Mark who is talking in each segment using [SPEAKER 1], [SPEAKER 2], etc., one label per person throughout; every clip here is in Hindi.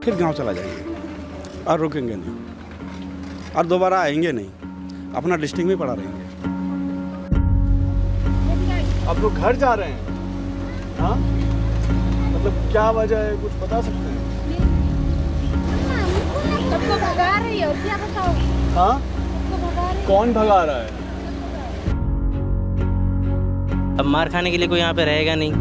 [SPEAKER 1] फिर गांव चला जाएंगे और रुकेंगे नहीं और दोबारा आएंगे नहीं, अपना डिस्ट्रिक्ट में पड़ा रहेंगे।
[SPEAKER 2] आप लोग घर जा रहे हैं? हाँ, मतलब क्या वजह है, कुछ बता सकते हैं?
[SPEAKER 3] सबको भगा रही है और क्या बताओ?
[SPEAKER 2] हाँ,
[SPEAKER 3] सबको भगा रही है।
[SPEAKER 2] कौन भगा रहा है?
[SPEAKER 4] अब मार खाने के लिए कोई यहाँ पे रहेगा नहीं।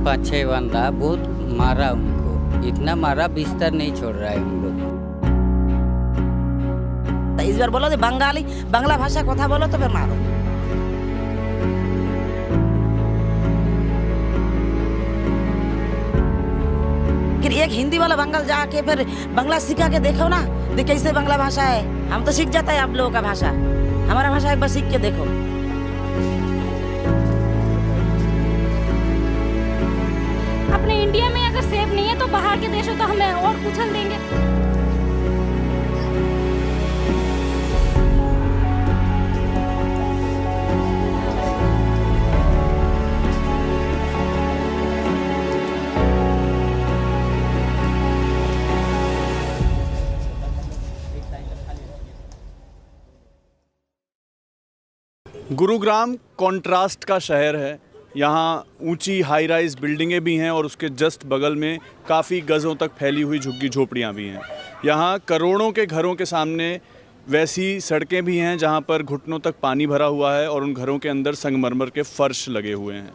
[SPEAKER 5] 5-6 बंदा बहुत मारा उनको, इतना मारा बिस्तर नहीं छोड़ रहा है उन लोग।
[SPEAKER 6] इस बार बोलो बंगाली बांग्ला भाषा कथा बोलो तो फिर मारो। फिर एक हिंदी वाला बंगाल जाके फिर बांग्ला सिखा के देखो ना, देख कैसे बांग्ला भाषा है। हम तो सीख जाता है आप लोगों का भाषा, हमारा भाषा एक बार सीख के देखो।
[SPEAKER 3] अपने इंडिया में अगर सेफ नहीं है तो बाहर के देशों तो हमें और कुचल देंगे।
[SPEAKER 2] गुरुग्राम कॉन्ट्रास्ट का शहर है। यहाँ ऊंची हाई राइज बिल्डिंगें भी हैं और उसके जस्ट बगल में काफ़ी गज़ों तक फैली हुई झुग्गी झोपड़ियाँ भी हैं। यहाँ करोड़ों के घरों के सामने वैसी सड़कें भी हैं जहाँ पर घुटनों तक पानी भरा हुआ है और उन घरों के अंदर संगमरमर के फर्श लगे हुए हैं।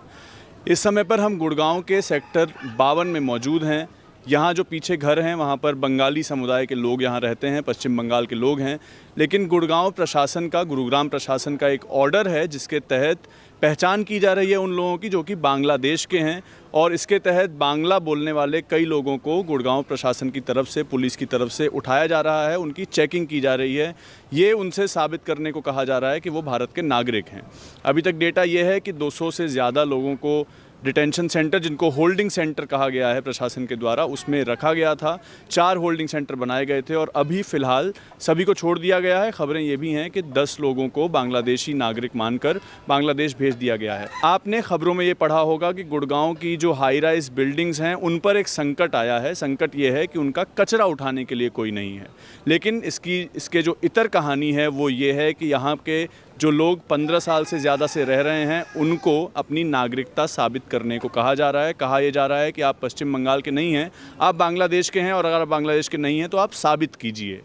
[SPEAKER 2] इस समय पर हम गुड़गांव के सेक्टर 52 में मौजूद हैं। यहाँ जो पीछे घर हैं वहाँ पर बंगाली समुदाय के लोग यहाँ रहते हैं, पश्चिम बंगाल के लोग हैं। लेकिन गुड़गांव प्रशासन का, गुरुग्राम प्रशासन का एक ऑर्डर है जिसके तहत पहचान की जा रही है उन लोगों की जो कि बांग्लादेश के हैं, और इसके तहत बांग्ला बोलने वाले कई लोगों को गुड़गांव प्रशासन की तरफ से, पुलिस की तरफ से उठाया जा रहा है, उनकी चेकिंग की जा रही है। ये उनसे साबित करने को कहा जा रहा है कि वो भारत के नागरिक हैं। अभी तक डेटा ये है कि 200 से ज़्यादा लोगों को डिटेंशन सेंटर, जिनको होल्डिंग सेंटर कहा गया है प्रशासन के द्वारा, उसमें रखा गया था। 4 होल्डिंग सेंटर बनाए गए थे और अभी फ़िलहाल सभी को छोड़ दिया गया है। खबरें ये भी हैं कि 10 लोगों को बांग्लादेशी नागरिक मानकर बांग्लादेश भेज दिया गया है। आपने खबरों में ये पढ़ा होगा कि गुड़गांव की जो हाई राइज बिल्डिंग्स हैं उन पर एक संकट आया है। संकट ये है कि उनका कचरा उठाने के लिए कोई नहीं है। लेकिन इसके जो इतर कहानी है वो ये है कि यहाँ के जो लोग 15 साल से ज़्यादा से रह रहे हैं उनको अपनी नागरिकता साबित करने को कहा जा रहा है। कहा यह जा रहा है कि आप पश्चिम बंगाल के नहीं हैं, आप बांग्लादेश के हैं, और अगर आप बांग्लादेश के नहीं हैं तो आप साबित कीजिए।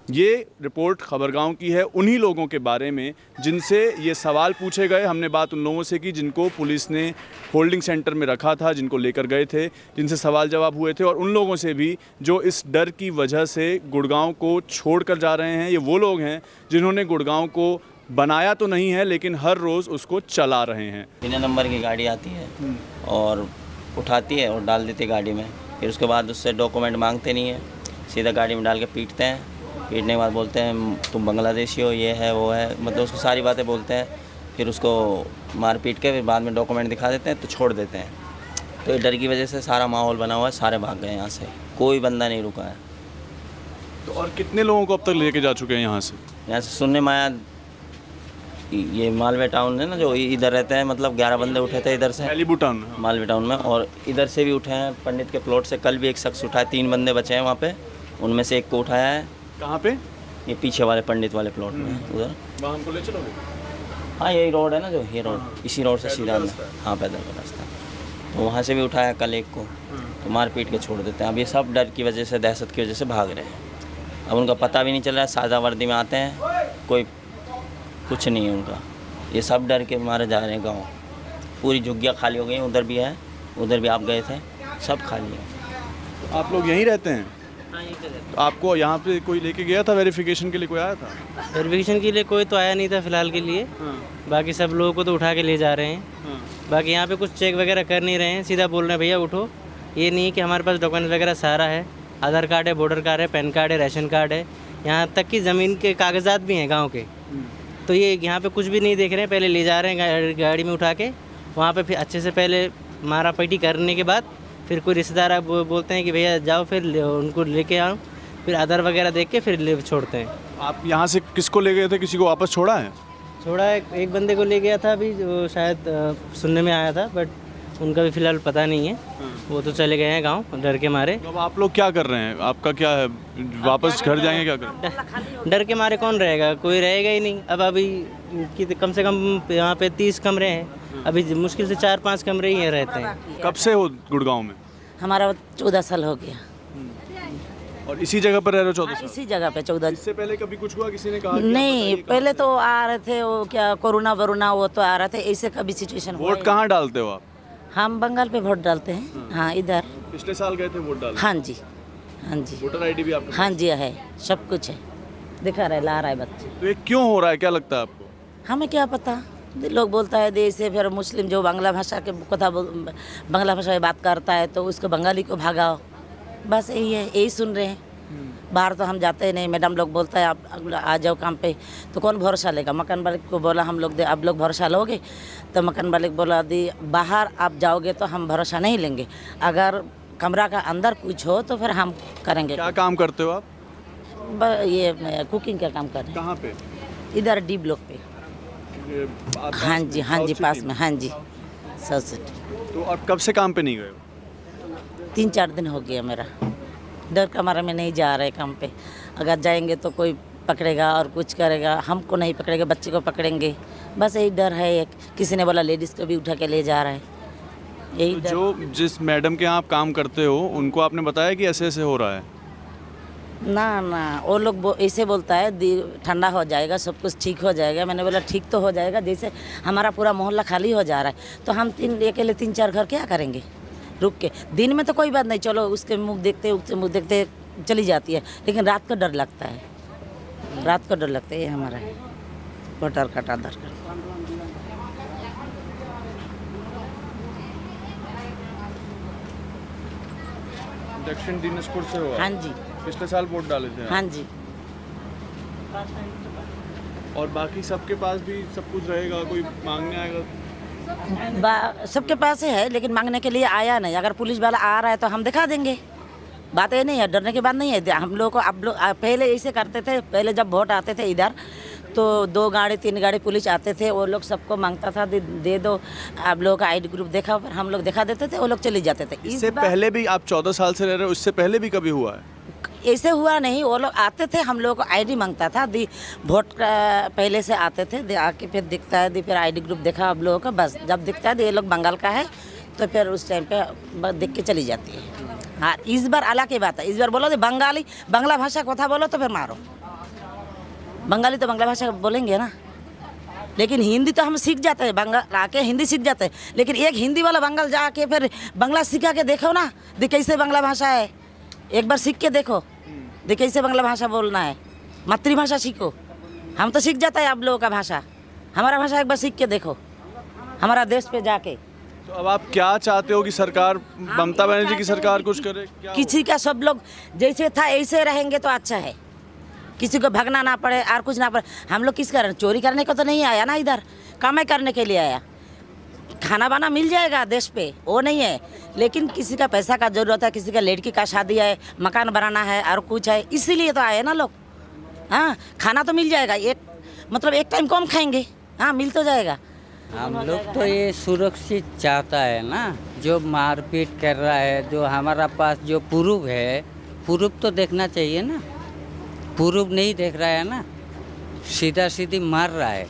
[SPEAKER 2] ये रिपोर्ट खबरगांव की है उन्हीं लोगों के बारे में जिनसे ये सवाल पूछे गए। हमने बात उन लोगों से की जिनको पुलिस ने होल्डिंग सेंटर में रखा था, जिनको लेकर गए थे, जिनसे सवाल जवाब हुए थे, और उन लोगों से भी जो इस डर की वजह से गुड़गांव को छोड़कर जा रहे हैं। ये वो लोग हैं जिन्होंने गुड़गांव को बनाया तो नहीं है लेकिन हर रोज़ उसको चला रहे हैं।
[SPEAKER 4] बिना नंबर की गाड़ी आती है और उठाती है और डाल देती है गाड़ी में। फिर उसके बाद उससे डॉक्यूमेंट मांगते नहीं है, सीधा गाड़ी में डाल के पीटते हैं। पीटने के बाद बोलते हैं तुम बांग्लादेशी हो, ये है वो है, मतलब उसको सारी बातें बोलते हैं। फिर उसको मार पीट के फिर बाद में डॉक्यूमेंट दिखा देते हैं तो छोड़ देते हैं। तो डर की वजह से सारा माहौल बना हुआ है, सारे भाग गए यहाँ से, कोई बंदा नहीं रुका है।
[SPEAKER 2] तो और कितने लोगों को अब तक लेके जा चुके हैं यहाँ से?
[SPEAKER 4] यहाँ से सुनने में आया, ये मालवे टाउन है ना जो इधर रहते हैं, मतलब 11 बंदे उठे थे इधर से,
[SPEAKER 2] मालवे टाउन,
[SPEAKER 4] मालवे टाउन में, और इधर से भी उठे हैं पंडित के प्लॉट से। कल भी एक शख्स उठा है, 3 बंदे बचे हैं वहाँ पे, उनमें से एक को उठाया है।
[SPEAKER 2] कहाँ पे?
[SPEAKER 4] ये पीछे वाले पंडित वाले प्लॉट में उधर।
[SPEAKER 2] वहाँ हमको ले चलोगे?
[SPEAKER 4] हाँ यही रोड है ना जो, ये रोड, इसी रोड से सीधा अंदर, हाँ पैदल का रास्ता। तो वहाँ से भी उठाया कल एक को, तो मार पीट के छोड़ देते हैं। अब ये सब डर की वजह से, दहशत की वजह से भाग रहे हैं। अब उनका पता भी नहीं चल रहा है, सादा वर्दी में आते हैं, कोई कुछ नहीं है उनका। ये सब डर के मारे जा रहे हैं गाँव। पूरी झुग्गियाँ खाली हो गई, उधर भी है, उधर भी आप गए थे, सब खाली है।
[SPEAKER 2] आप लोग यहीं रहते हैं?
[SPEAKER 4] हाँ यहीं पे रहते हैं।
[SPEAKER 2] आपको यहाँ पे कोई लेके गया था वेरिफिकेशन के लिए? कोई आया था
[SPEAKER 7] वेरिफिकेशन के लिए? कोई तो आया नहीं था फ़िलहाल के लिए। बाकी सब लोगों को तो उठा के ले जा रहे हैं। बाकी यहाँ पे कुछ चेक वगैरह कर नहीं रहे हैं, सीधा बोल रहे हैं भैया उठो। ये नहीं है कि हमारे पास डॉक्यूमेंट वगैरह सारा है, आधार कार्ड है, वोटर कार्ड है, पैन कार्ड है, राशन कार्ड है, यहाँ तक कि ज़मीन के कागजात भी हैं गाँव के। तो ये यहाँ पे कुछ भी नहीं देख रहे हैं, पहले ले जा रहे हैं गाड़ी में उठा के, वहाँ पे फिर अच्छे से पहले मारा पीटी करने के बाद फिर कोई रिश्तेदार आप बोलते हैं कि भैया जाओ, फिर उनको लेके आओ, फिर आधार वगैरह देख के फिर ले छोड़ते हैं।
[SPEAKER 2] आप यहाँ से किसको ले गए थे? किसी को वापस छोड़ा है?
[SPEAKER 7] छोड़ा एक बंदे को ले गया था अभी, जो शायद सुनने में आया था, बट उनका भी फिलहाल पता नहीं है, वो तो चले गए हैं गांव डर के मारे।
[SPEAKER 2] तो अब आप लोग क्या कर रहे हैं, आपका क्या है, वापस घर जाएंगे, क्या करें?
[SPEAKER 7] डर के मारे कौन रहेगा, कोई रहेगा ही नहीं। अब अभी कम से कम यहाँ पे 30 कमरे हैं, अभी मुश्किल से 4-5 कमरे ही रहते हैं।
[SPEAKER 2] कब से हो गुड़गांव में?
[SPEAKER 6] हमारा 14 साल हो गया।
[SPEAKER 2] और इसी जगह पर रह रहे हो 14 साल?
[SPEAKER 6] इसी जगह पे 14।
[SPEAKER 2] इससे पहले कभी कुछ हुआ, किसी ने कहा कि
[SPEAKER 6] नहीं,
[SPEAKER 2] आप बताइए
[SPEAKER 6] पहले तो आ रहे थे वो क्या कोरोना वरोना, वो तो आ रहे थे, ऐसे कभी सिचुएशन हुआ
[SPEAKER 2] वोट कहाँ डालते हो आप?
[SPEAKER 6] हम बंगाल पे वोट डालते हैं। हाँ, इधर।
[SPEAKER 2] पिछले साल गए थे वोट डालने?
[SPEAKER 6] हाँ जी, हाँ जी,
[SPEAKER 2] वोटर आईडी भी आपके?
[SPEAKER 6] हाँ जी है, सब कुछ है, दिखा रहे, ला रहा है बच्चे।
[SPEAKER 2] तो ये क्यों हो रहा है, क्या लगता है आपको?
[SPEAKER 6] हमें क्या पता, लोग बोलता है देश से, फिर मुस्लिम जो बांग्ला भाषा के कथा बांग्ला भाषा में बात करता है तो उसको बंगाली को भगाओ, बस यही है, यही सुन रहे हैं। बाहर तो हम जाते ही नहीं, मैडम लोग बोलता है आप आ जाओ काम पे, तो कौन भरोसा लेगा। मकान मालिक को बोला हम लोग आप लोग भरोसा लोगे, तो मकान मालिक बोला दी बाहर आप जाओगे तो हम भरोसा नहीं लेंगे, अगर कमरा का अंदर कुछ हो तो फिर हम करेंगे।
[SPEAKER 2] क्या काम करते हो आप?
[SPEAKER 6] ये कुकिंग का काम कर रहे
[SPEAKER 2] कहाँ पे?
[SPEAKER 6] हैं, इधर डी ब्लॉक पे। हाँ जी, हाँ जी, पास में, हाँ जी, साउथ सिटी।
[SPEAKER 2] तो अब कब से काम पे नहीं गए?
[SPEAKER 6] 3-4 दिन हो गया मेरा, डर का मारे में नहीं जा रहे काम पे। अगर जाएंगे तो कोई पकड़ेगा और कुछ करेगा, हमको नहीं पकड़ेगा, बच्चे को पकड़ेंगे, बस यही डर है। एक किसी ने बोला लेडीज़ को भी उठा के ले जा रहा है, यही
[SPEAKER 2] तो
[SPEAKER 6] डर।
[SPEAKER 2] जो जिस मैडम के यहाँ आप काम करते हो उनको आपने बताया कि ऐसे ऐसे हो रहा है?
[SPEAKER 6] ना, वो लोग ऐसे बोलता है ठंडा हो जाएगा, सब कुछ ठीक हो जाएगा। मैंने बोला ठीक तो हो जाएगा, जैसे हमारा पूरा मोहल्ला खाली हो जा रहा है तो हम अकेले 3-4 घर क्या करेंगे रुक के। दिन में तो कोई बात नहीं, चलो उसके मुँह देखते उसके मुँह देखते चली जाती है, लेकिन रात को डर लगता है, रात को डर लगता है। ये हमारा वोटर कार्ड, आधार कार्ड।
[SPEAKER 2] दक्षिण दिनाजपुर से हो आप?
[SPEAKER 6] हाँ जी,
[SPEAKER 2] पिछले साल वोट डाले थे आप?
[SPEAKER 6] हाँ जी।
[SPEAKER 2] और बाकी सबके पास भी सब कुछ रहेगा, कोई मांगने आएगा?
[SPEAKER 6] सबके पास है, लेकिन मांगने के लिए आया नहीं। अगर पुलिस वाला आ रहा है तो हम दिखा देंगे, बात ये नहीं है, डरने की बात नहीं है। हम लोग को आप लोग पहले ऐसे करते थे, पहले जब वोट आते थे इधर तो 2 गाड़ी 3 गाड़ी पुलिस आते थे, वो लोग सबको मांगता था दे दो आप लोगों का आईडी ग्रुप देखा, फिर हम लोग दिखा देते थे, वो लोग चले जाते थे।
[SPEAKER 2] इससे पहले भी आप 14 साल से रह रहे हो, इससे पहले भी कभी हुआ है?
[SPEAKER 6] ऐसे हुआ नहीं, वो लोग आते थे, हम लोगों को आईडी मांगता था, वोट का पहले से आते थे, आके फिर दिखता है, फिर आईडी ग्रुप देखा आप लोगों का, बस जब दिखता है ये लोग बंगाल का है तो फिर उस टाइम पे देख के चली जाती है। हाँ, इस बार अलग की बात है, इस बार बोलो बंगाली बांग्ला भाषा कथा बोलो तो फिर मारो। बंगाली तो बांग्ला भाषा बोलेंगे ना, लेकिन हिंदी तो हम सीख जाते हैं, बंगाल आके हिंदी सीख जाते हैं, लेकिन एक हिंदी वाला बंगाल जाके फिर बांग्ला सीखा के देखो ना, देख कैसे बांग्ला भाषा है, एक बार सीख के देखो, देख कैसे बांग्ला भाषा बोलना है, मातृभाषा सीखो। हम तो सीख जाता है आप लोगों का भाषा, हमारा भाषा एक बार सीख के देखो, हमारा देश पे जाके।
[SPEAKER 2] तो अब आप क्या चाहते हो कि सरकार, ममता बनर्जी की सरकार कुछ करे? क्या
[SPEAKER 6] किसी का सब लोग जैसे था ऐसे रहेंगे तो अच्छा है, किसी को भागना ना पड़े और कुछ ना पड़े। हम लोग किस कारण चोरी करने को तो नहीं आया ना, इधर कमाई करने के लिए आया। खाना बाना मिल जाएगा देश पे, वो नहीं है, लेकिन किसी का पैसा का जरूरत है, किसी का लड़की का शादी है, मकान बनाना है और कुछ है, इसीलिए तो आए ना लोग। हाँ, खाना तो मिल जाएगा, एक टाइम कम खाएंगे, हाँ मिल तो जाएगा।
[SPEAKER 5] हम लोग तो ये सुरक्षित चाहता है ना, जो मारपीट कर रहा है, जो हमारा पास जो प्रूफ है, प्रूफ तो देखना चाहिए ना, प्रूफ नहीं देख रहा है ना, सीधा सीधी मार रहा है,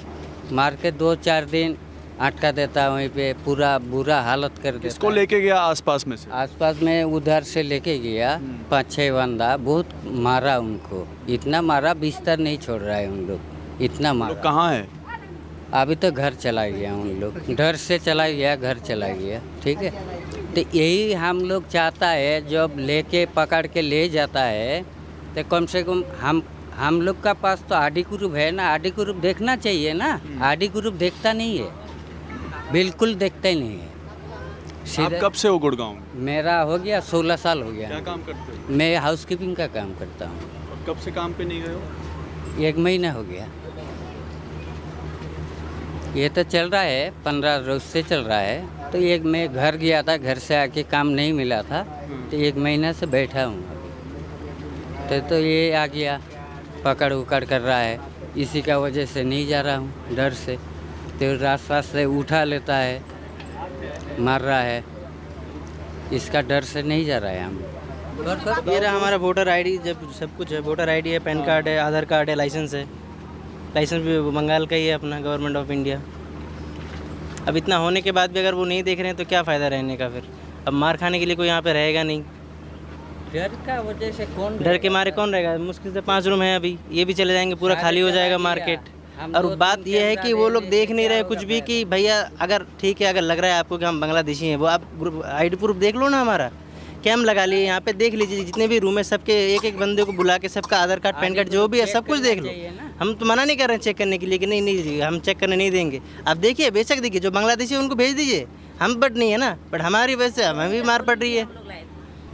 [SPEAKER 5] मार के 2-4 दिन अटका देता है वहीं पे, पूरा बुरा हालत कर देता।
[SPEAKER 2] किसको लेके गया आसपास में से?
[SPEAKER 5] आसपास में उधर से लेके गया 5-6 बंदा, बहुत मारा उनको, इतना मारा बिस्तर नहीं छोड़ रहा है उन लोग, इतना मारा।
[SPEAKER 2] कहाँ है
[SPEAKER 5] अभी तो घर चला गया उन लोग, डर से चला गया, घर चला गया, ठीक है। तो यही हम लोग चाहता है, जब लेके पकड़ के ले जाता है तो कम से कम हम लोग का पास तो आडी ग्रुप है ना, आडी ग्रुप देखना चाहिए ना, आडी ग्रुप देखता नहीं है, बिल्कुल देखता ही नहीं है।
[SPEAKER 2] आप कब से हो गुड़गांव में?
[SPEAKER 5] मेरा हो गया 16 साल हो गया।
[SPEAKER 2] क्या काम करते हो?
[SPEAKER 5] मैं हाउसकीपिंग का काम करता हूँ।
[SPEAKER 2] और कब से काम पे नहीं गए हो?
[SPEAKER 5] 1 महीना हो गया। ये तो चल रहा है, 15 रोज से चल रहा है। तो मैं घर गया था, घर से आके काम नहीं मिला था, तो 1 महीना से बैठा हूँ अभी। तो ये आ गया, पकड़ उकड़ कर रहा है, इसी का वजह से नहीं जा रहा हूँ, डर से। तो रास्ता से उठा लेता है, मर रहा है, इसका डर से नहीं जा रहा है हम।
[SPEAKER 7] ये रहा हमारा वोटर आईडी, जब सब कुछ है, वोटर आईडी है, पैन कार्ड है, आधार कार्ड है, लाइसेंस है। लाइसेंस भी बंगाल का ही है अपना, गवर्नमेंट ऑफ इंडिया। अब इतना होने के बाद भी अगर वो नहीं देख रहे हैं तो क्या फ़ायदा रहने का फिर। अब मार खाने के लिए कोई यहाँ पे रहेगा नहीं।
[SPEAKER 5] डर का वजह से कौन
[SPEAKER 7] डर के मारे कौन रहेगा। मुश्किल से 5 रूम है अभी, ये भी चले जाएंगे, पूरा खाली हो जाएगा मार्केट। और बात ये है कि वो लोग देख नहीं रहे कुछ भी कि भैया अगर ठीक है, अगर लग रहा है आपको कि हम बांग्लादेशी हैं, वो आप ग्रुप आईडी प्रूफ देख लो ना, हमारा कैम लगा लिए यहाँ पे, देख लीजिए जितने भी रूम है सबके एक एक बंदे को बुला के सबका आधार कार्ड, पैन कार्ड जो भी है सब कुछ देख लो। हम तो मना नहीं कर रहे हैं चेक करने के लिए कि नहीं हम चेक करने नहीं देंगे। आप देखिए, बेशक देखिए, जो बांग्लादेशी है उनको भेज दीजिए, हम बट नहीं है ना, बट हमारी वजह से हमें भी मार पड़ रही है।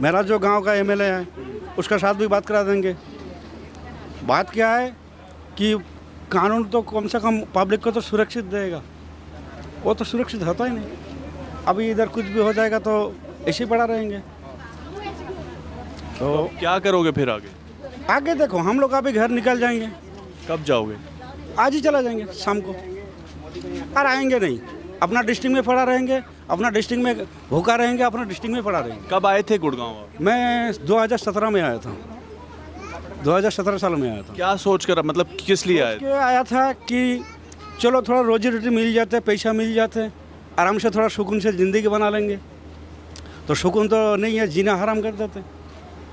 [SPEAKER 1] मेरा जो गांव का एमएलए है उसका साथ भी बात करा देंगे। बात क्या है कि कानून तो कम से कम पब्लिक को तो सुरक्षित देगा, वो तो सुरक्षित होता ही नहीं। अभी इधर कुछ भी हो जाएगा तो ऐसे ही पड़ा रहेंगे। तो
[SPEAKER 2] क्या करोगे फिर आगे?
[SPEAKER 1] आगे देखो, हम लोग अभी घर निकल जाएंगे।
[SPEAKER 2] कब जाओगे?
[SPEAKER 1] आज ही चला जाएंगे शाम को, और आएंगे नहीं। अपना डिस्ट्रिक्ट में पड़ा रहेंगे, अपना डिस्ट्रिक्ट में भूखा रहेंगे, अपना डिस्ट्रिक्ट में पड़ा रहेंगे।
[SPEAKER 2] कब आए थे गुड़गांव आप?
[SPEAKER 1] मैं 2017 में आया था, 2017 साल में आया था।
[SPEAKER 2] क्या सोच कर, मतलब किस लिए आए?
[SPEAKER 1] क्या आया था कि चलो थोड़ा रोजी रोटी मिल जाते, पैसा मिल जाते, आराम से थोड़ा सुकून से ज़िंदगी बना लेंगे। तो सुकून तो नहीं है, जीना हराम कर देते।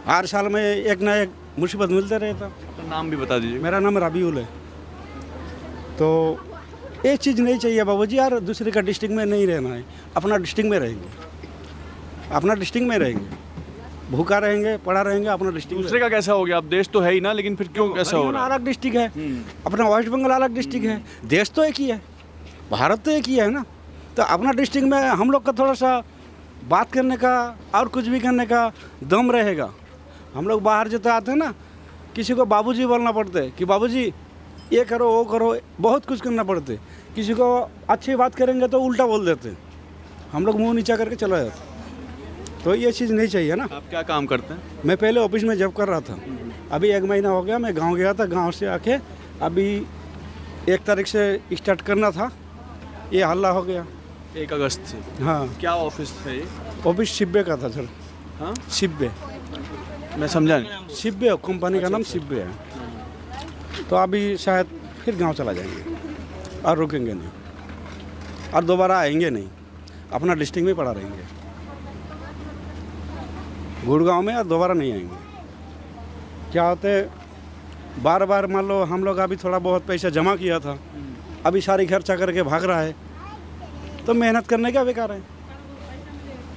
[SPEAKER 1] हर साल में एक ना एक मुसीबत मिलते रहता।
[SPEAKER 2] तो नाम भी बता दीजिए।
[SPEAKER 1] मेरा नाम रबीउल है। तो ये चीज़ नहीं चाहिए बाबूजी यार, दूसरे का डिस्ट्रिक्ट में नहीं रहना है, अपना डिस्ट्रिक्ट में रहेंगे, अपना डिस्ट्रिक्ट में रहेंगे, भूखा रहेंगे, पड़ा रहेंगे, अपना डिस्ट्रिक्ट।
[SPEAKER 2] दूसरे का कैसा हो गया? अब देश तो है ही ना, लेकिन फिर क्यों कैसा हो रहा है?
[SPEAKER 1] अलग डिस्ट्रिक्ट है, अपना वेस्ट बंगाल अलग डिस्ट्रिक्ट है, देश तो एक ही है, भारत तो एक ही है ना। तो अपना डिस्ट्रिक्ट में हम लोग का थोड़ा सा बात करने का और कुछ भी करने का दम रहेगा। हम लोग बाहर जो आते हैं ना, किसी को बाबूजी बोलना पड़ते कि बाबूजी ये करो वो करो, बहुत कुछ करना पड़ते। किसी को अच्छी बात करेंगे तो उल्टा बोल देते, हम लोग मुंह नीचा करके चला जाते। तो ये चीज़ नहीं चाहिए ना।
[SPEAKER 2] आप क्या काम करते हैं?
[SPEAKER 1] मैं पहले ऑफिस में जॉब कर रहा था, अभी 1 महीना हो गया मैं गांव गया था। गांव से आके अभी 1 तारीख से स्टार्ट करना था, ये हल्ला हो गया
[SPEAKER 2] 1 अगस्त से।
[SPEAKER 1] हाँ,
[SPEAKER 2] क्या ऑफिस है ये?
[SPEAKER 1] ऑफिस शिब्बे का था सर।
[SPEAKER 2] हाँ,
[SPEAKER 1] शिब्बे,
[SPEAKER 2] मैं समझा नहीं।
[SPEAKER 1] शिब्बे कंपनी का नाम शिब्बे है। तो अभी शायद फिर गांव चला जाएंगे और रुकेंगे नहीं, और दोबारा आएंगे नहीं, अपना डिस्ट्रिक्ट में पड़ा रहेंगे, गुड़गांव में, और दोबारा नहीं आएंगे। क्या होते, बार बार मान लो हम लोग अभी थोड़ा बहुत पैसा जमा किया था, अभी सारी खर्चा करके भाग रहा है, तो मेहनत करने का बेकार है।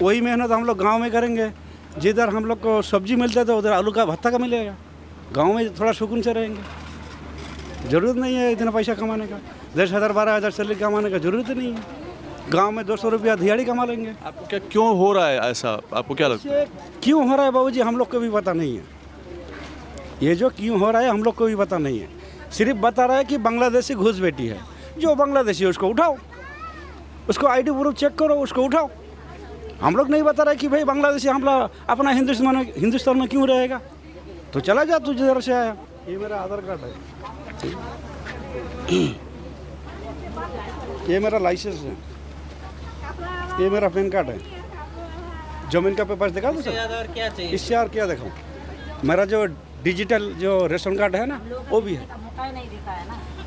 [SPEAKER 1] वही मेहनत हम लोग गांव में करेंगे, जिधर हम लोग को सब्जी मिलता था उधर आलू का भत्ता का मिलेगा। गांव में थोड़ा सुकून से रहेंगे, ज़रूरत नहीं है इतना पैसा कमाने का, 10,000 12,000 सैलरी कमाने का ज़रूरत नहीं है। गांव में 200 रुपया दिहाड़ी कमा लेंगे।
[SPEAKER 2] आपको क्या, क्यों हो रहा है ऐसा? आपको क्या लगता है?
[SPEAKER 1] ये क्यों हो रहा है बाबूजी, हम लोग को भी पता नहीं है। ये जो क्यों हो रहा है हम लोग को भी पता नहीं है, सिर्फ बता रहा है कि बांग्लादेशी घुसपैठी है। जो बांग्लादेशी है उसको उठाओ, उसको आईडी प्रूफ चेक करो, उसको उठाओ। हम लोग नहीं बता रहे कि भाई बांग्लादेशी हम लोग अपना हिंदुस्तान में क्यों रहेगा, तो चला जा तू जिधर से आया। ये मेरा आधार कार्ड है, ये मेरा लाइसेंस है, ये मेरा पैन कार्ड है, जमीन का पेपर दिखा दो सर।
[SPEAKER 7] और क्या चाहिए?
[SPEAKER 1] इससे और क्या दिखाऊं? मेरा जो डिजिटल जो रेशन कार्ड है ना वो भी है,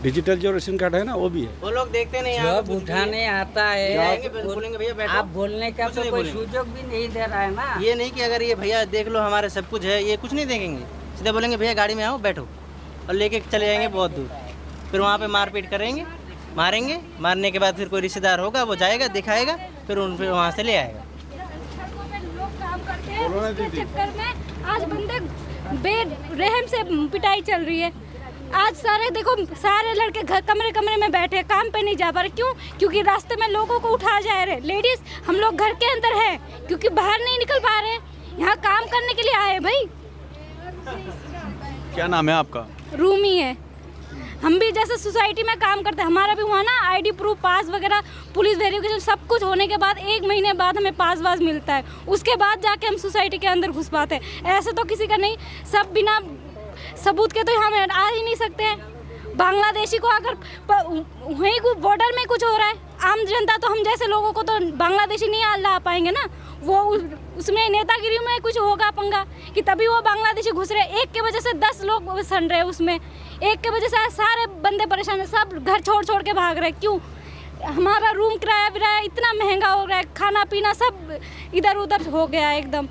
[SPEAKER 1] डिजिटल जो रेशन कार्ड है ना वो भी है।
[SPEAKER 7] वो लोग देखते नहीं, यहाँ
[SPEAKER 5] जब उठाने आता है
[SPEAKER 7] बोलेंगे भैया बैठो।
[SPEAKER 5] आप बोलने का
[SPEAKER 7] कुछ
[SPEAKER 5] तो
[SPEAKER 7] नहीं
[SPEAKER 5] कोई
[SPEAKER 7] बोलेंगे।
[SPEAKER 5] सुजोग भी नहीं दे रहा है ना।
[SPEAKER 7] ये नहीं कि अगर ये भैया देख लो हमारे सब कुछ है, ये कुछ नहीं देखेंगे, सीधे बोलेंगे भैया गाड़ी में आओ बैठो, और लेके चले जाएंगे बहुत दूर। फिर वहाँ पे मारपीट करेंगे, मारेंगे, मारने के बाद फिर कोई रिश्तेदार होगा वो जाएगा दिखाएगा, फिर वहाँ से ले आएगा।
[SPEAKER 3] लोग काम करते हैं, उसके चक्कर में आज बंदे बेरहम से पिटाई चल रही है। आज सारे देखो, सारे लड़के घर कमरे कमरे में बैठे, काम पे नहीं जा पा रहे। क्यों? क्योंकि रास्ते में लोगों को उठा जा रहे। लेडीज हम लोग घर के अंदर है, क्योंकि बाहर नहीं निकल पा रहे। यहाँ काम करने के लिए आए भाई।
[SPEAKER 2] क्या नाम है आपका?
[SPEAKER 3] रूमी है। हम भी जैसे सोसाइटी में काम करते हैं, हमारा भी हुआ ना आईडी प्रूफ, पास वगैरह, पुलिस वेरिफिकेशन सब कुछ होने के बाद 1 महीने बाद हमें पास वास मिलता है, उसके बाद जाके हम सोसाइटी के अंदर घुस पाते हैं। ऐसे तो किसी का नहीं, सब बिना सबूत के तो यहाँ में आ ही नहीं सकते हैं। बांग्लादेशी को अगर वहीं बॉर्डर में कुछ हो रहा है आम जनता तो हम जैसे लोगों को तो बांग्लादेशी नहीं ला पाएंगे ना। वो उसमें नेतागिरी में कुछ होगा पंगा कि तभी वो बांग्लादेशी घुस रहे। एक के वजह से 10 लोग सन रहे उसमें, एक के वजह से सारे बंदे परेशान हैं, सब घर छोड़ छोड़ के भाग रहे। क्यों? हमारा रूम किराया इतना महंगा हो रहा है, खाना पीना सब इधर उधर हो गया है एकदम।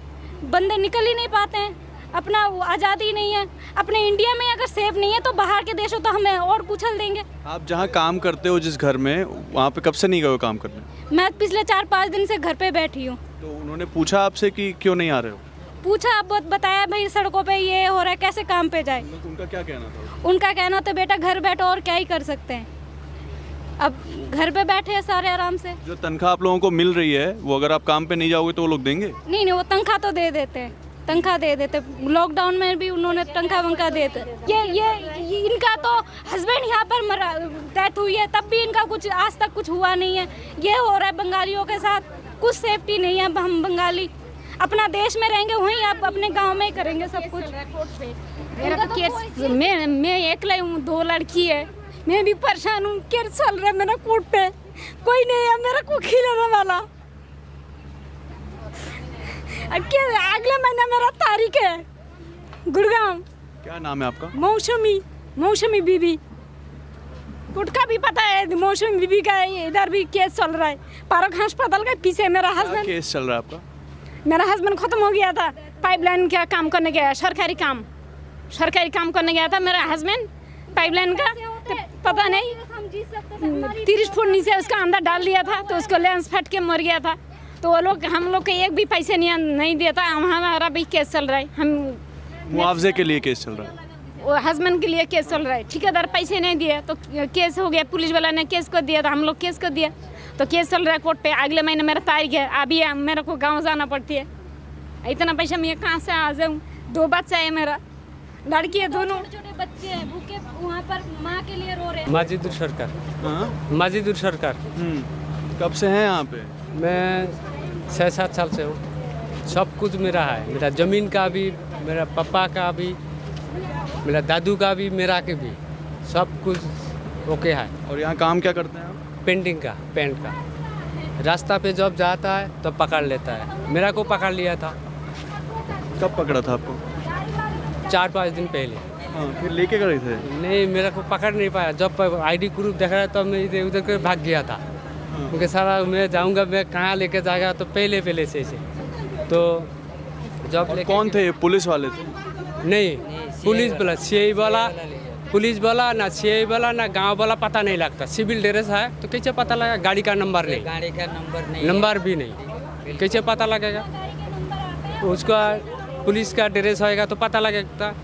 [SPEAKER 3] बंदे निकल ही नहीं पाते हैं, अपना आज़ादी नहीं है। अपने इंडिया में अगर सेफ नहीं है तो बाहर के देशों तो हमें और कुचल देंगे।
[SPEAKER 2] आप जहाँ काम करते हो जिस घर में, वहाँ पे कब से नहीं गए हो काम करने?
[SPEAKER 3] मैं पिछले 4-5 दिन से घर पे बैठी हूँ।
[SPEAKER 2] तो उन्होंने पूछा आपसे कि क्यों नहीं आ रहे हो?
[SPEAKER 3] पूछा, बहुत बताया भाई सड़कों पे ये हो रहा है, कैसे काम पे जाए।
[SPEAKER 2] उनका क्या कहना था?
[SPEAKER 3] उनका कहना था बेटा घर बैठो, और क्या ही कर सकते हैं। अब घर पे बैठे हैं सारे आराम से।
[SPEAKER 2] जो तनख्वाह आप लोगों को मिल रही है वो अगर आप काम पे नहीं जाओगे तो वो लोग देंगे?
[SPEAKER 3] नहीं, वो तनख्वाह तो दे देते हैं, तनख्वाह दे देते। लॉकडाउन में भी उन्होंने तनख्वाह वनख्वाह देते। ये इनका तो हस्बैंड यहाँ पर मरा, डेथ हुई है, तब भी इनका कुछ आज तक कुछ हुआ नहीं है। ये हो रहा है बंगालियों के साथ, कुछ सेफ्टी नहीं है। हम बंगाली अपना देश में रहेंगे, वहीं आप अपने गांव में ही करेंगे सब कुछ।
[SPEAKER 8] मेरा तो केस, मैं अकेला हूँ, 2 लड़की है, मैं भी परेशान हूँ। केस चल रहा है मेरा कोर्ट पे, कोई नहीं है मेरा को खिलाने वाला। अगले महीने मेरा तारीख है गुड़गांव।
[SPEAKER 2] क्या नाम है आपका?
[SPEAKER 8] मौसमी बीबी। कोर्ट का भी पता है, मौसमी बीबी का इधर भी केस चल रहा है। पारक अस्पताल के पीछे मेरा हस्बैंड,
[SPEAKER 2] केस चल रहा है आपका?
[SPEAKER 8] मेरा हस्बैंड खत्म हो गया था, पाइपलाइन का काम करने गया, सरकारी काम करने गया था मेरा हस्बैंड। पाइपलाइन का तो पता नहीं 30 फुट नीचे उसका अंदर डाल दिया था, तो उसको लेंस फट के मर गया था। तो वो लोग, हम लोग के एक भी पैसे नहीं देता। हमारा भी केस चल रहा है, हम
[SPEAKER 2] मुआवजे के लिए केस चल रहा है।
[SPEAKER 8] वो हस्बैंड के लिए केस चल रहा है। ठेकेदार पैसे नहीं दिए तो केस हो गया, पुलिस वाला ने केस को दिया, तो हम लोग केस को दिया, तो केस चल रहा है कोर्ट पे। अगले महीने मेरा तारीख है, अभी मेरे को गाँव जाना पड़ती है। इतना पैसा मैं कहाँ से आ जाऊँ? 2 बच्चा है मेरा, लड़की है, दोनों
[SPEAKER 3] छोटे बच्चे हैं भूखे, वहाँ पर माँ के लिए रो रहे हैं।
[SPEAKER 9] माजिदुर सरकार।
[SPEAKER 2] कब से हैं यहाँ पे?
[SPEAKER 9] मैं 6-7 साल से हूँ। सब कुछ मेरा है, मेरा ज़मीन का भी, मेरा पापा का भी, मेरा दादू का भी, मेरा के भी, सब कुछ ओके है।
[SPEAKER 2] और यहाँ काम क्या करते हैं आप?
[SPEAKER 9] पेंटिंग का, पेंट का। रास्ता पे जब जाता है तो पकड़ लेता है। मेरा को पकड़ लिया था।
[SPEAKER 2] कब पकड़ा था आपको?
[SPEAKER 9] 4-5 दिन पहले।
[SPEAKER 2] हाँ, फिर लेके गए थे?
[SPEAKER 9] नहीं, मेरा को पकड़ नहीं पाया। जब आईडी प्रूफ देखा रहा तब मैं इधर उधर कर भाग गया था, क्योंकि सारा मैं जाऊंगा, मैं कहाँ लेके जाएगा, तो पहले से तो जब
[SPEAKER 2] कौन थे? पुलिस वाले थे?
[SPEAKER 9] नहीं, पुलिस वाला, सीआई वाला, पुलिस वाला ना, सीआई वाला ना, गांव वाला, पता नहीं लगता। सिविल ड्रेस है तो कैसे पता लगा? गाड़ी का नंबर नहीं, नंबर भी नहीं, कैसे पता लगेगा? उसका पुलिस का ड्रेस होएगा तो पता लगेगा।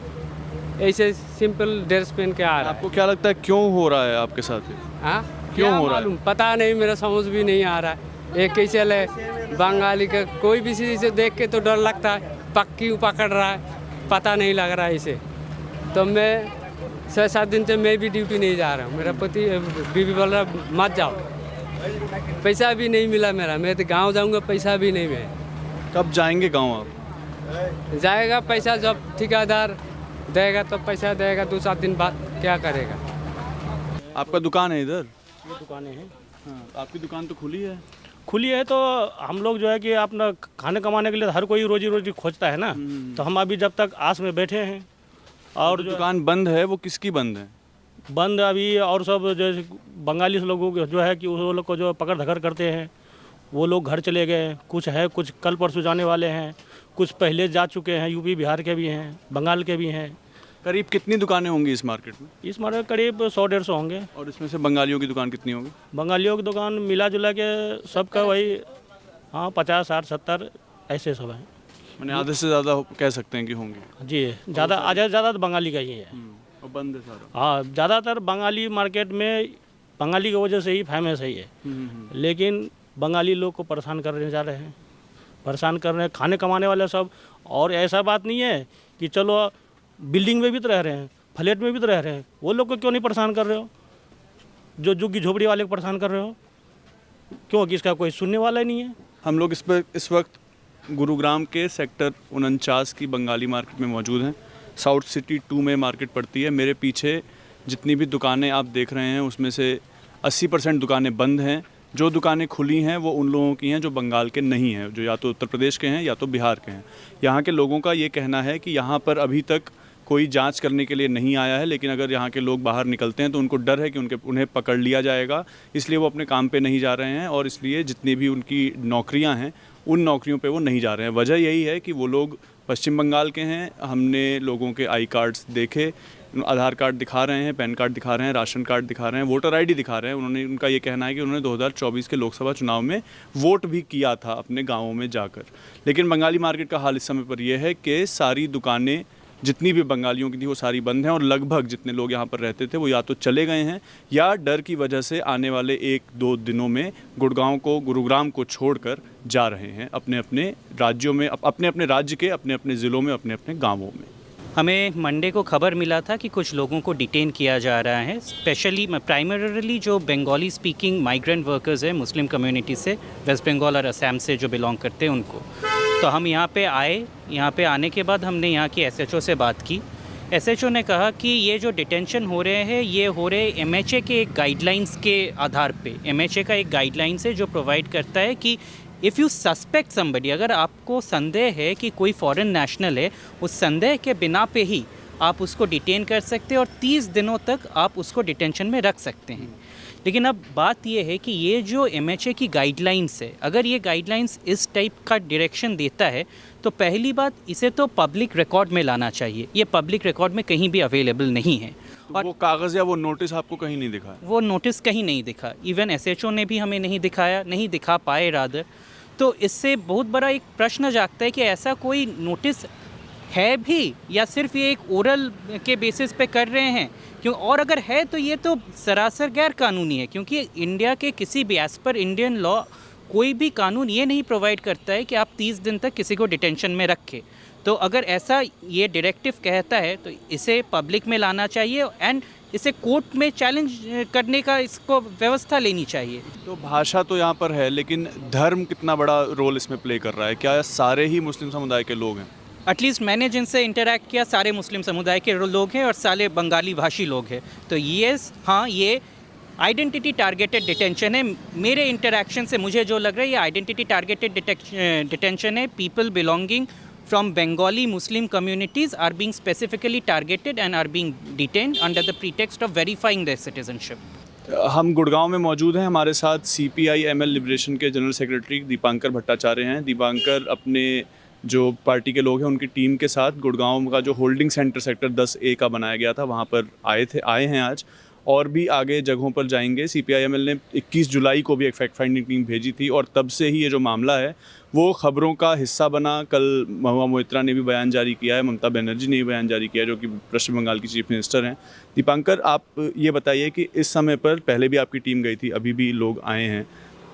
[SPEAKER 9] ऐसे सिंपल ड्रेस पहन के आ रहा है।
[SPEAKER 2] आपको क्या लगता है क्यों हो रहा है आपके साथ?
[SPEAKER 9] हाँ,
[SPEAKER 2] क्यों हो रहा
[SPEAKER 9] है? पता नहीं, मेरा समझ भी नहीं आ रहा है। एक कैसे है बंगाली का, कोई भी चीज़ से देख के तो डर लगता है, पक्की पकड़ रहा है, पता नहीं लग रहा है इसे। तो मैं 6-7 दिन से मैं भी ड्यूटी नहीं जा रहा हूँ। मेरा पति बीवी बोल रहा मत जाओ, पैसा भी नहीं मिला मेरा। मैं तो गाँव जाऊँगा, पैसा भी नहीं मिला।
[SPEAKER 2] कब जाएंगे गाँव आप?
[SPEAKER 9] जाएगा पैसा जब ठेकेदार देगा तो पैसा देगा, 2-7 दिन बाद क्या करेगा।
[SPEAKER 2] आपका दुकान है इधर?
[SPEAKER 10] ये दुकानें हैं।
[SPEAKER 2] हाँ, आपकी दुकान तो खुली है?
[SPEAKER 10] खुली है तो हम लोग जो है कि अपना खाने कमाने के लिए हर कोई रोजी खोजता है ना, तो हम अभी जब तक आस में बैठे हैं। और
[SPEAKER 2] जो दुकान बंद है वो किसकी बंद है?
[SPEAKER 10] बंद अभी, और सब जैसे बंगाली लोगों को जो है कि वो लोग को जो पकड़ धकड़ करते हैं, वो लोग घर चले गए। कुछ है, कुछ कल परसों जाने वाले हैं, कुछ पहले जा चुके हैं। यूपी बिहार के भी हैं, बंगाल के भी हैं।
[SPEAKER 2] करीब कितनी दुकानें होंगी इस मार्केट में?
[SPEAKER 10] इस मार्केट में करीब 100-150 होंगे।
[SPEAKER 2] और इसमें से बंगालियों की दुकान कितनी होगी?
[SPEAKER 10] बंगालियों की दुकान मिला जुला के सबका वही, हाँ, 50, 60, 70 ऐसे सब हैं।
[SPEAKER 2] मैंने आधे से ज़्यादा कह सकते हैं कि होंगे।
[SPEAKER 10] जी, ज़्यादा तो बंगाली का ही है।
[SPEAKER 2] और बंद है सारा?
[SPEAKER 10] हाँ, ज़्यादातर बंगाली मार्केट में बंगाली की वजह से ही फेमस है ये। लेकिन बंगाली लोग को परेशान करने जा रहे हैं, परेशान कर रहे हैं खाने कमाने वाले सब। और ऐसा बात नहीं है कि चलो बिल्डिंग में भी तो रह रहे हैं, फ्लैट में भी तो रह रहे हैं, वो लोग को क्यों नहीं परेशान कर रहे हो? जो झुग्गी झोपड़ी वाले को परेशान कर रहे हो क्यों? कि इसका कोई सुनने वाला ही नहीं है।
[SPEAKER 2] हम लोग इस वक्त गुरुग्राम के सेक्टर 49 की बंगाली मार्केट में मौजूद हैं। साउथ सिटी 2 में मार्केट पड़ती है। मेरे पीछे जितनी भी दुकानें आप देख रहे हैं उसमें से 80% दुकानें बंद हैं, जो दुकानें खुली हैं वो उन लोगों की हैं जो बंगाल के नहीं हैं, जो या तो उत्तर प्रदेश के हैं या तो बिहार के हैं। यहाँ के लोगों का ये कहना है कि यहाँ पर अभी तक कोई जांच करने के लिए नहीं आया है, लेकिन अगर यहाँ के लोग बाहर निकलते हैं तो उनको डर है कि उन्हें पकड़ लिया जाएगा, इसलिए वो अपने काम पे नहीं जा रहे हैं और इसलिए जितनी भी उनकी नौकरियाँ हैं उन नौकरियों पे वो नहीं जा रहे हैं। वजह यही है कि वो लोग पश्चिम बंगाल के हैं। हमने लोगों के आई कार्ड्स देखे, आधार कार्ड दिखा रहे हैं, पैन कार्ड दिखा रहे हैं, राशन कार्ड दिखा रहे हैं, वोटर आईडी दिखा रहे हैं। उनका ये कहना है कि उन्होंने 2024 के लोकसभा चुनाव में वोट भी किया था अपने गाँवों में जाकर। लेकिन बंगाली मार्केट का हाल इस समय पर यह है कि सारी दुकानें जितनी भी बंगालियों की थी वो सारी बंद हैं और लगभग जितने लोग यहाँ पर रहते थे वो या तो चले गए हैं या डर की वजह से आने वाले 1-2 दिनों में गुरुग्राम को छोड़कर जा रहे हैं अपने अपने राज्यों में, अपने अपने राज्य के अपने अपने ज़िलों में, अपने अपने गाँवों में।
[SPEAKER 11] हमें मंडे को खबर मिला था कि कुछ लोगों को डिटेन किया जा रहा है, स्पेशली प्राइमरीली जो बंगाली स्पीकिंग माइग्रेंट वर्कर्स हैं मुस्लिम कम्युनिटी से, वेस्ट बंगाल और असम से जो बिलोंग करते हैं उनको। तो हम यहाँ पे आए, यहाँ पे आने के बाद हमने यहाँ की एसएचओ से बात की। एसएचओ ने कहा कि ये जो डिटेंशन हो रहे हैं ये हो रहे एमएचए के एक गाइडलाइंस के आधार पे। एमएचए का एक गाइडलाइंस है जो प्रोवाइड करता है कि इफ़ यू सस्पेक्ट समबडी, अगर आपको संदेह है कि कोई फॉरेन नेशनल है, उस संदेह के बिना पे ही आप उसको डिटेन कर सकते हैं और 30 दिनों तक आप उसको डिटेंशन में रख सकते हैं। लेकिन अब बात यह है कि ये जो एमएचए की गाइडलाइंस है, अगर ये गाइडलाइंस इस टाइप का डायरेक्शन देता है तो पहली बात इसे तो पब्लिक रिकॉर्ड में लाना चाहिए। ये पब्लिक रिकॉर्ड में कहीं भी अवेलेबल नहीं है।
[SPEAKER 2] तो और वो कागज़ या वो नोटिस आपको कहीं नहीं दिखा?
[SPEAKER 11] वो नोटिस कहीं नहीं दिखा, इवन एसएचओ ने भी हमें नहीं दिखाया, नहीं दिखा पाए रादर। तो इससे बहुत बड़ा एक प्रश्न जागता है कि ऐसा कोई नोटिस है भी या सिर्फ ये एक ओरल के बेसिस पे कर रहे हैं क्यों, और अगर है तो ये तो सरासर गैर कानूनी है, क्योंकि इंडिया के किसी भी एज पर इंडियन लॉ कोई भी कानून ये नहीं प्रोवाइड करता है कि आप 30 दिन तक किसी को डिटेंशन में रखें। तो अगर ऐसा ये डायरेक्टिव कहता है तो इसे पब्लिक में लाना चाहिए एंड इसे कोर्ट में चैलेंज करने का इसको व्यवस्था लेनी चाहिए।
[SPEAKER 2] तो भाषा तो यहाँ पर है, लेकिन धर्म कितना बड़ा रोल इसमें प्ले कर रहा है? क्या सारे ही मुस्लिम समुदाय के लोग हैं?
[SPEAKER 11] एटलीस्ट मैंने जिनसे इंटरेक्ट किया सारे मुस्लिम समुदाय के लोग हैं और सारे बंगाली भाषी लोग हैं। तो हाँ, ये आइडेंटिटी टारगेटेड डिटेंशन है। मेरे इंटरेक्शन से मुझे जो लग रहा है ये आइडेंटिटी टारगेटेड डिटेंशन है। People belonging from Bengali Muslim communities are being specifically targeted and are being detained under the pretext of verifying their citizenship.
[SPEAKER 2] हम गुड़गांव में मौजूद हैं। हमारे साथ CPI-ML लिबरेशन के जनरल सेक्रेटरी दीपांकर भट्टाचार्य हैं। दीपांकर अपने जो पार्टी के लोग हैं उनकी टीम के साथ गुड़गांव का जो होल्डिंग सेंटर सेक्टर 10A का बनाया गया था वहाँ पर आए हैं आज, और भी आगे जगहों पर जाएंगे। CPI-ML ने 21 जुलाई को भी एक फैक्ट फाइंडिंग टीम भेजी थी और तब से ही ये जो मामला है वो खबरों का हिस्सा बना। कल महुआ मोइत्रा ने भी बयान जारी किया है, ममता बनर्जी ने भी बयान जारी किया है, जो कि पश्चिम बंगाल की चीफ मिनिस्टर हैं। दीपांकर, आप ये बताइए कि इस समय पर, पहले भी आपकी टीम गई थी, अभी भी लोग आए हैं,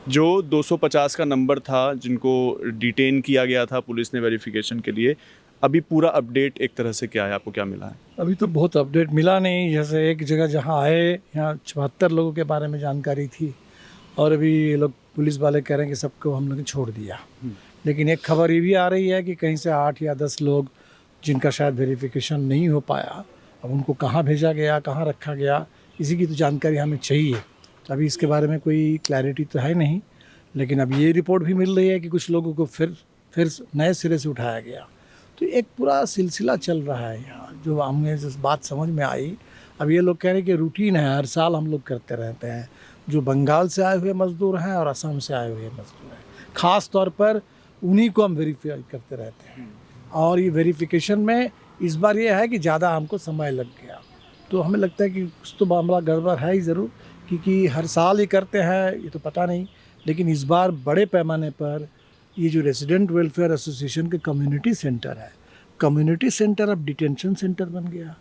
[SPEAKER 2] जो 250 का नंबर था जिनको डिटेन किया गया था पुलिस ने वेरिफिकेशन के लिए, अभी पूरा अपडेट एक तरह से क्या है? आपको क्या मिला है?
[SPEAKER 12] अभी तो बहुत अपडेट मिला नहीं। जैसे एक जगह जहाँ आए यहाँ 74 लोगों के बारे में जानकारी थी और अभी ये लोग पुलिस वाले कह रहे हैं कि सबको हम लोगों ने छोड़ दिया। लेकिन एक खबर ये भी आ रही है कि कहीं से 8 या 10 लोग जिनका शायद वेरिफिकेशन नहीं हो पाया, अब उनको कहाँ भेजा गया, कहाँ रखा गया, इसी की तो जानकारी हमें चाहिए। तो अभी इसके बारे में कोई क्लैरिटी तो है नहीं, लेकिन अब ये रिपोर्ट भी मिल रही है कि कुछ लोगों को फिर नए सिरे से उठाया गया। तो एक पूरा सिलसिला चल रहा है यहाँ, जो हमें जिस बात समझ में आई। अब ये लोग कह रहे हैं कि रूटीन है, हर साल हम लोग करते रहते हैं। जो बंगाल से आए हुए मज़दूर हैं और असम से आए हुए मज़दूर हैं, ख़ास तौर पर उन्हीं को हम वेरीफाई करते रहते हैं। और ये वेरिफिकेशन में इस बार ये है कि ज़्यादा हमको समय लग गया, तो हमें लगता है कि कुछ तो मामला गड़बड़ है ही ज़रूर, क्योंकि हर साल ये करते हैं ये तो पता नहीं, लेकिन इस बार बड़े पैमाने पर ये जो रेजिडेंट वेलफेयर एसोसिएशन के कम्युनिटी सेंटर है, कम्युनिटी सेंटर अब डिटेंशन सेंटर बन गया।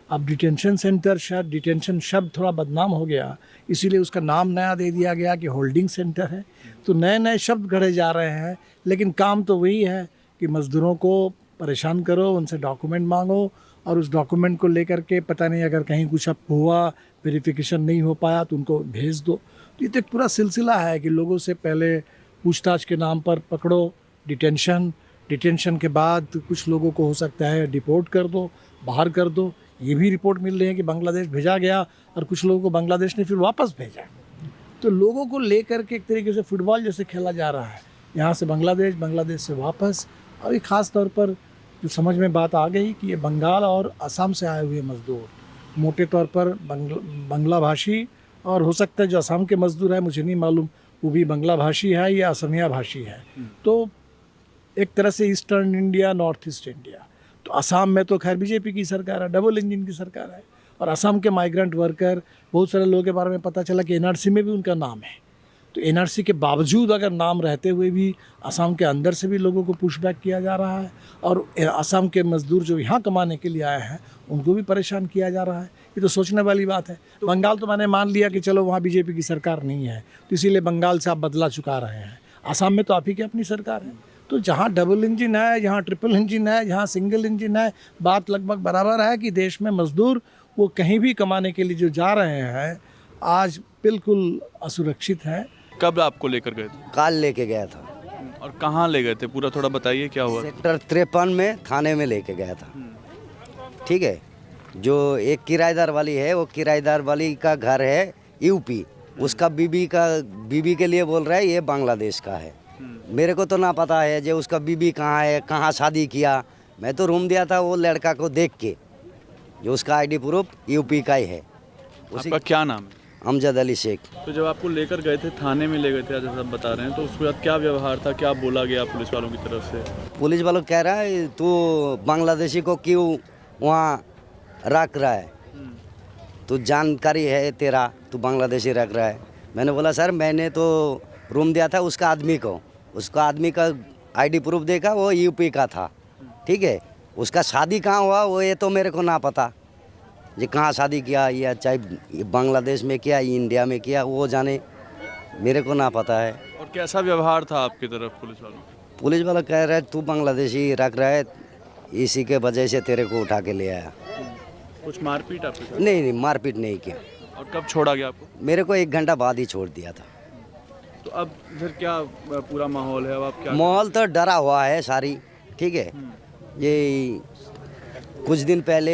[SPEAKER 12] अब डिटेंशन सेंटर, शायद डिटेंशन शब्द थोड़ा बदनाम हो गया, इसीलिए उसका नाम नया दे दिया गया कि होल्डिंग सेंटर है। तो नए नए शब्द गढ़े जा रहे हैं, लेकिन काम तो वही है कि मज़दूरों को परेशान करो, उनसे डॉक्यूमेंट मांगो और उस डॉक्यूमेंट को लेकर के पता नहीं अगर कहीं कुछ अब हुआ, वेरिफिकेशन नहीं हो पाया तो उनको भेज दो। तो ये तो एक पूरा सिलसिला है कि लोगों से पहले पूछताछ के नाम पर पकड़ो, डिटेंशन के बाद कुछ लोगों को हो सकता है डिपोर्ट कर दो, बाहर कर दो। ये भी रिपोर्ट मिल रही है कि बांग्लादेश भेजा गया और कुछ लोगों को बांग्लादेश ने फिर वापस भेजा। तो लोगों को लेकर के एक तरीके से फुटबॉल जैसे खेला जा रहा है, यहाँ से बांग्लादेश, बांग्लादेश से वापस। और एक ख़ास तौर पर जो समझ में बात आ गई कि ये बंगाल और असम से आए हुए मज़दूर, मोटे तौर पर बंगला भाषी, और हो सकता है जो असम के मज़दूर हैं, मुझे नहीं मालूम वो भी बंगला भाषी है या असमिया भाषी है। तो एक तरह से eastern India, north east India. तो असम में तो खैर बीजेपी की सरकार है, डबल इंजन की सरकार है। और असम के माइग्रेंट वर्कर, बहुत सारे लोगों के बारे में पता चला कि एनआरसी में भी उनका नाम है। तो एनआरसी के बावजूद अगर नाम रहते हुए भी असम के अंदर से भी लोगों को पुशबैक किया जा रहा है, और असम के मज़दूर जो यहाँ कमाने के लिए आए हैं उनको भी परेशान किया जा रहा है। ये तो सोचने वाली बात है। बंगाल तो मैंने मान लिया कि चलो वहाँ बीजेपी की सरकार नहीं है, तो इसीलिए बंगाल से आप बदला चुका रहे हैं। असम में तो आप ही की अपनी सरकार है। तो जहाँ डबल इंजन है, जहाँ ट्रिपल इंजन है, जहाँ सिंगल इंजन है, बात लगभग बराबर है कि देश में मज़दूर वो कहीं भी कमाने के लिए जो जा रहे हैं आज बिल्कुल असुरक्षित है।
[SPEAKER 2] कब आपको लेकर गए थे?
[SPEAKER 13] काल लेके गया था।
[SPEAKER 2] और कहाँ ले गए थे, पूरा थोड़ा बताइए क्या हुआ?
[SPEAKER 13] सेक्टर 53 में थाने में लेके गया था। ठीक है, जो एक किराएदार वाली है, वो किराएदार वाली का घर है यूपी, उसका बीबी के लिए बोल रहा है ये बांग्लादेश का है। मेरे को तो ना पता है जो उसका बीबी कहाँ है, कहाँ शादी किया। मैं तो रूम दिया था वो लड़का को देख के, जो उसका आईडी प्रूफ यूपी का ही है।
[SPEAKER 2] उसका क्या नाम है?
[SPEAKER 13] अमजद अली शेख।
[SPEAKER 2] तो जब आपको लेकर गए थे, थाने में ले गए थे जैसा आप बता रहे हैं, तो उसके बाद क्या व्यवहार था, क्या बोला गया पुलिस वालों की तरफ से?
[SPEAKER 13] पुलिस वालों कह रहा है तू बांग्लादेशी को क्यों वहाँ रख रहा है, तो जानकारी है तेरा, तू बांग्लादेशी रख रहा है। मैंने बोला सर मैंने तो रूम दिया था उसका आदमी को, उसका आदमी का आईडी प्रूफ देखा, वो यूपी का था। ठीक है, उसका शादी कहाँ हुआ वो ये तो मेरे को ना पता, ये कहाँ शादी किया, या चाहे बांग्लादेश में किया, इंडिया में किया, वो जाने, मेरे को ना पता है।
[SPEAKER 2] और कैसा व्यवहार था आपकी तरफ पुलिस वालों?
[SPEAKER 13] पुलिस वाला कह रहा है तू बांग्लादेशी रख रहा है, इसी के वजह से तेरे को उठा के ले आया।
[SPEAKER 2] कुछ मारपीट आपके साथ?
[SPEAKER 13] नहीं, मारपीट नहीं किया।
[SPEAKER 2] और कब छोड़ा गया आपको?
[SPEAKER 13] मेरे को 1 घंटा बाद ही छोड़ दिया था।
[SPEAKER 2] तो अब फिर क्या पूरा माहौल है, अब आप क्या?
[SPEAKER 13] माहौल तो डरा हुआ है सारी। ठीक है, ये कुछ दिन पहले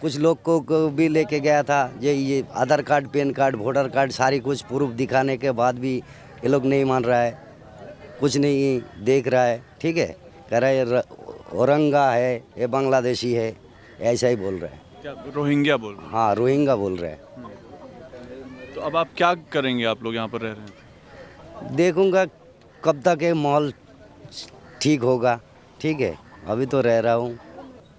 [SPEAKER 13] कुछ लोग को भी लेके गया था, ये Aadhaar card, PAN card, voter card सारी कुछ प्रूफ दिखाने के बाद भी ये लोग नहीं मान रहा है, कुछ नहीं देख रहा है। ठीक है, कह रहा है औरंगा है, ये बांग्लादेशी है, ऐसा ही बोल रहा है।
[SPEAKER 2] क्या रोहिंग्या बोल रहे हैं?
[SPEAKER 13] हाँ, रोहिंग्या बोल रहा है।
[SPEAKER 2] तो अब आप क्या करेंगे, आप लोग यहाँ पर रह रहे हैं?
[SPEAKER 13] देखूंगा कब तक ये माहौल ठीक होगा। ठीक है, अभी तो रह रहा हूँ।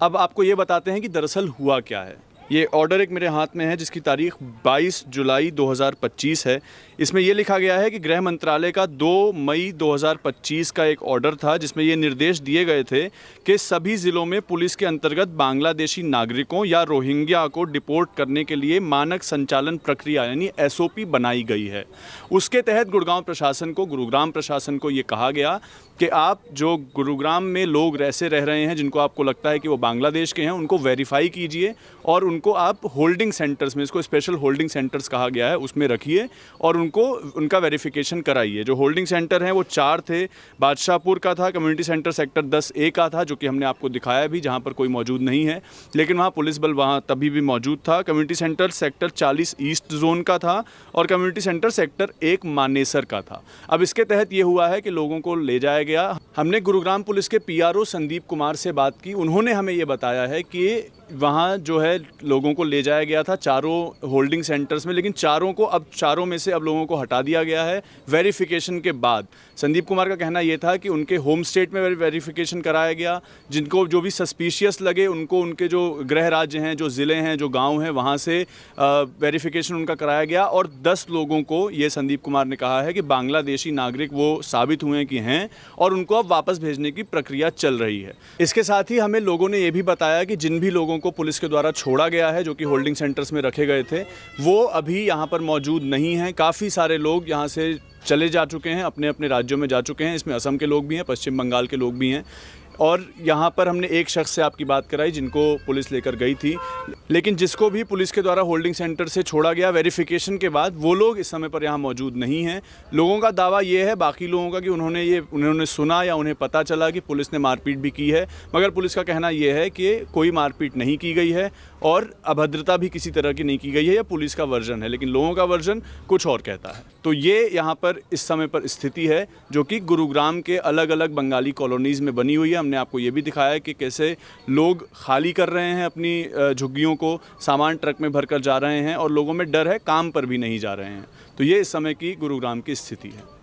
[SPEAKER 2] अब आपको ये बताते हैं कि दरअसल हुआ क्या है। ये ऑर्डर एक मेरे हाथ में है जिसकी तारीख 22 जुलाई 2025 है। इसमें ये लिखा गया है कि गृह मंत्रालय का 2 मई 2025 का एक ऑर्डर था जिसमें ये निर्देश दिए गए थे कि सभी ज़िलों में पुलिस के अंतर्गत बांग्लादेशी नागरिकों या रोहिंग्या को डिपोर्ट करने के लिए मानक संचालन प्रक्रिया यानी SOP बनाई गई है। उसके तहत गुड़गांव प्रशासन को, गुरुग्राम प्रशासन को ये कहा गया कि आप जो गुरुग्राम में लोग ऐसे रह रहे हैं जिनको आपको लगता है कि वो बांग्लादेश के हैं, उनको वेरीफाई कीजिए और उनको आप होल्डिंग सेंटर्स में, इसको स्पेशल होल्डिंग सेंटर्स कहा गया है, उसमें रखिए और उनको उनका वेरिफिकेशन कराइए। जो होल्डिंग सेंटर हैं वो 4 थे। बादशाहपुर का था, कम्युनिटी सेंटर सेक्टर 10A का था जो कि हमने आपको दिखाया भी, जहाँ पर कोई मौजूद नहीं है, लेकिन वहाँ पुलिस बल वहाँ तभी भी मौजूद था। Community centre sector 40 east zone का था और कम्युनिटी सेंटर सेक्टर 1 मानेसर का था। अब इसके तहत ये हुआ है कि लोगों को ले जाया गया। हमने गुरुग्राम पुलिस के PRO संदीप कुमार से बात की। उन्होंने हमें ये बताया है कि वहाँ जो है लोगों को ले जाया गया था चारों होल्डिंग सेंटर्स में, लेकिन चारों में से अब लोगों को हटा दिया गया है वेरिफिकेशन के बाद। संदीप कुमार का कहना ये था कि उनके होम स्टेट में वेरिफिकेशन कराया गया, जिनको जो भी सस्पिशियस लगे उनको उनके जो गृह राज्य हैं, जो ज़िले हैं, जो गांव हैं, वहाँ से वेरिफिकेशन उनका कराया गया। और 10 लोगों को ये संदीप कुमार ने कहा है कि बांग्लादेशी नागरिक वो साबित हुए कि हैं और उनको अब वापस भेजने की प्रक्रिया चल रही है। इसके साथ ही हमें लोगों ने ये भी बताया कि जिन भी लोगों को पुलिस के द्वारा छोड़ा गया है जो कि होल्डिंग सेंटर्स में रखे गए थे, वो अभी यहाँ पर मौजूद नहीं हैं। काफ़ी सारे लोग यहाँ से चले जा चुके हैं, अपने अपने राज्यों में जा चुके हैं। इसमें असम के लोग भी हैं, पश्चिम बंगाल के लोग भी हैं। और यहाँ पर हमने एक शख्स से आपकी बात कराई जिनको पुलिस लेकर गई थी, लेकिन जिसको भी पुलिस के द्वारा होल्डिंग सेंटर से छोड़ा गया वेरिफिकेशन के बाद वो लोग इस समय पर यहाँ मौजूद नहीं हैं। लोगों का दावा ये है, बाकी लोगों का, कि उन्होंने सुना या उन्हें पता चला कि पुलिस ने मारपीट भी की है, मगर पुलिस का कहना ये है कि कोई मारपीट नहीं की गई है और अभद्रता भी किसी तरह की नहीं की गई है। यह पुलिस का वर्जन है, लेकिन लोगों का वर्जन कुछ और कहता है। तो ये यहाँ पर इस समय पर स्थिति है जो कि गुरुग्राम के अलग अलग बंगाली कॉलोनीज़ में बनी हुई है। हमने आपको ये भी दिखाया है कि कैसे लोग खाली कर रहे हैं अपनी झुग्गियों को, सामान ट्रक में भरकर जा रहे हैं और लोगों में डर है, काम पर भी नहीं जा रहे हैं। तो ये इस समय की गुरुग्राम की स्थिति है।